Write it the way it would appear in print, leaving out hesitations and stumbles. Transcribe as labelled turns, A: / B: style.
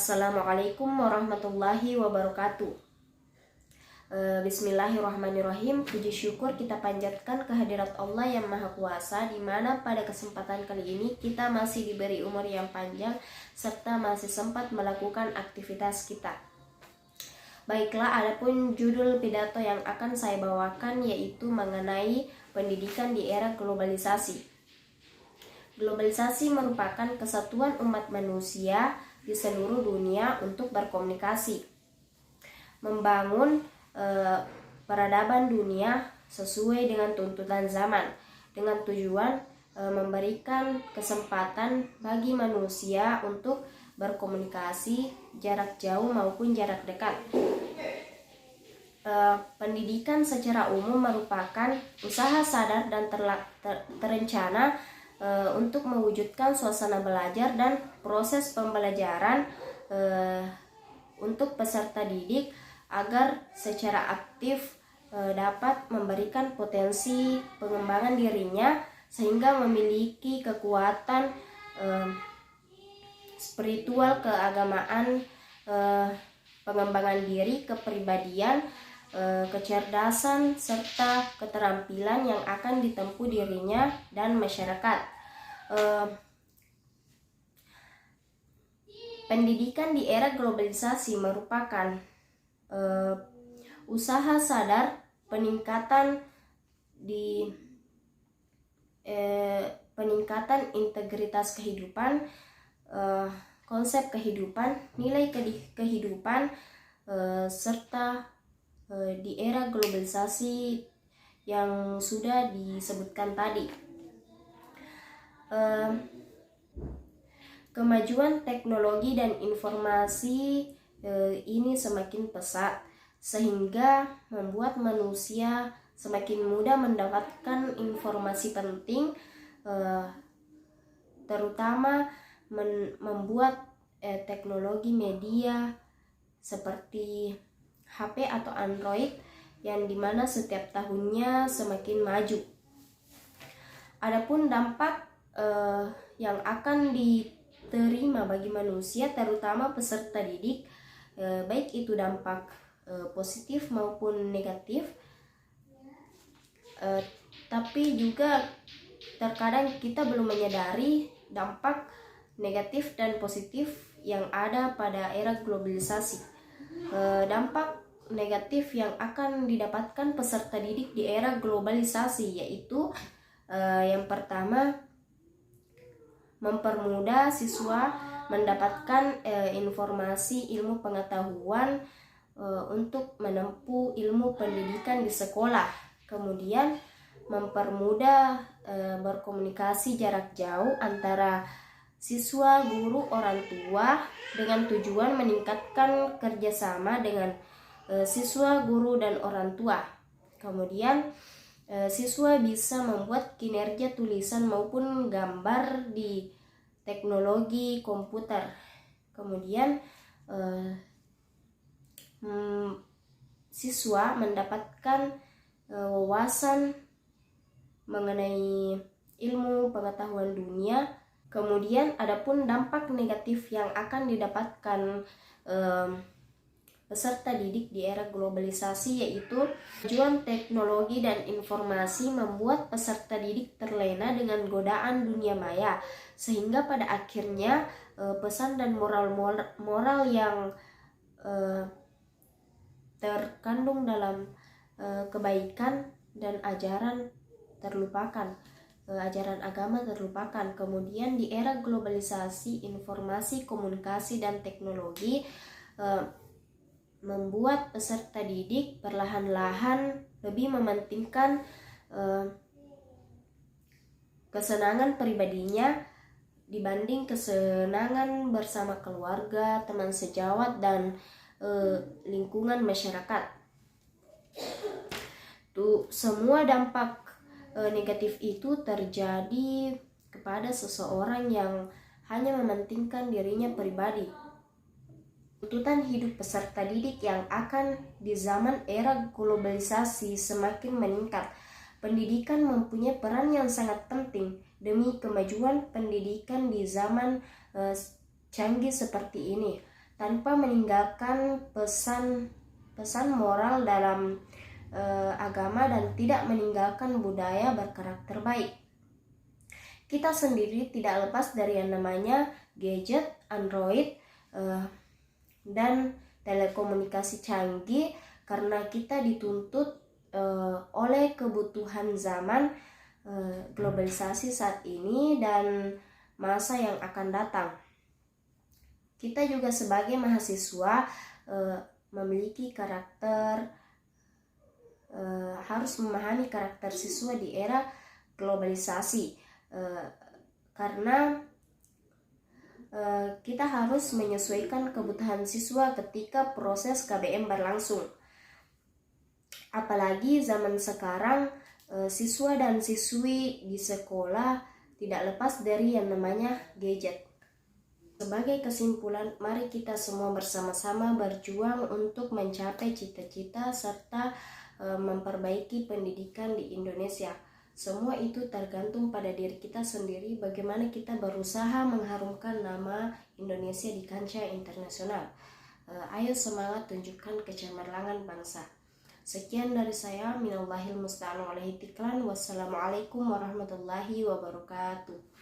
A: Assalamualaikum warahmatullahi wabarakatuh. Bismillahirrahmanirrahim. Puji syukur kita panjatkan kehadirat Allah yang Maha Kuasa, di mana pada kesempatan kali ini kita masih diberi umur yang panjang serta masih sempat melakukan aktivitas kita. Baiklah, adapun judul pidato yang akan saya bawakan yaitu mengenai pendidikan di era globalisasi. Globalisasi merupakan kesatuan umat manusia di seluruh dunia untuk berkomunikasi, membangun peradaban dunia sesuai dengan tuntutan zaman, dengan tujuan memberikan kesempatan bagi manusia untuk berkomunikasi jarak jauh maupun jarak dekat. Pendidikan secara umum merupakan usaha sadar dan terencana untuk mewujudkan suasana belajar dan proses pembelajaran untuk peserta didik agar secara aktif dapat memberikan potensi pengembangan dirinya sehingga memiliki kekuatan spiritual, keagamaan, pengembangan diri, kepribadian, kecerdasan, serta keterampilan yang akan ditempuh dirinya dan masyarakat. Pendidikan di era globalisasi merupakan usaha sadar peningkatan integritas kehidupan, konsep kehidupan, nilai kehidupan, serta di era globalisasi yang sudah disebutkan tadi. Kemajuan teknologi dan informasi ini semakin pesat sehingga membuat manusia semakin mudah mendapatkan informasi penting, terutama membuat teknologi media seperti HP atau Android yang dimana setiap tahunnya semakin maju. Adapun dampak yang akan diterima bagi manusia, terutama peserta didik, baik itu dampak positif maupun negatif, tapi juga terkadang kita belum menyadari dampak negatif dan positif yang ada pada era globalisasi. Dampak negatif yang akan didapatkan peserta didik di era globalisasi yaitu yang pertama, mempermudah siswa mendapatkan informasi ilmu pengetahuan untuk menempuh ilmu pendidikan di sekolah. Kemudian mempermudah berkomunikasi jarak jauh antara siswa, guru, orang tua dengan tujuan meningkatkan kerjasama dengan siswa, guru, dan orang tua. Kemudian siswa bisa membuat kinerja tulisan maupun gambar di teknologi komputer. Kemudian siswa mendapatkan wawasan mengenai ilmu pengetahuan dunia. Kemudian adapun dampak negatif yang akan didapatkan peserta didik di era globalisasi yaitu kemajuan teknologi dan informasi membuat peserta didik terlena dengan godaan dunia maya, sehingga pada akhirnya pesan dan moral yang terkandung dalam kebaikan dan ajaran terlupakan, ajaran agama terlupakan. Kemudian di era globalisasi, informasi, komunikasi, dan teknologi membuat peserta didik perlahan-lahan lebih mementingkan kesenangan pribadinya dibanding kesenangan bersama keluarga, teman sejawat, dan lingkungan masyarakat. Semua dampak negatif itu terjadi kepada seseorang yang hanya mementingkan dirinya pribadi. Tuntutan hidup peserta didik yang akan di zaman era globalisasi semakin meningkat. Pendidikan mempunyai peran yang sangat penting demi kemajuan pendidikan di zaman canggih seperti ini. tanpa meninggalkan pesan moral dalam agama dan tidak meninggalkan budaya berkarakter baik. Kita sendiri tidak lepas dari yang namanya gadget, Android, dan telekomunikasi canggih karena kita dituntut oleh kebutuhan zaman, globalisasi saat ini dan masa yang akan datang. Kita juga sebagai mahasiswa memiliki karakter, harus memahami karakter siswa di era globalisasi, karena kita harus menyesuaikan kebutuhan siswa ketika proses KBM berlangsung. Apalagi zaman sekarang siswa dan siswi di sekolah tidak lepas dari yang namanya gadget. Sebagai kesimpulan, mari kita semua bersama-sama berjuang untuk mencapai cita-cita serta memperbaiki pendidikan di Indonesia. Semua itu tergantung pada diri kita sendiri, bagaimana kita berusaha mengharumkan nama Indonesia di kancah internasional. Ayo semangat, tunjukkan kecemerlangan bangsa. Sekian dari saya, minallahil musta'an alaihi tiklan. Wassalamualaikum warahmatullahi wabarakatuh.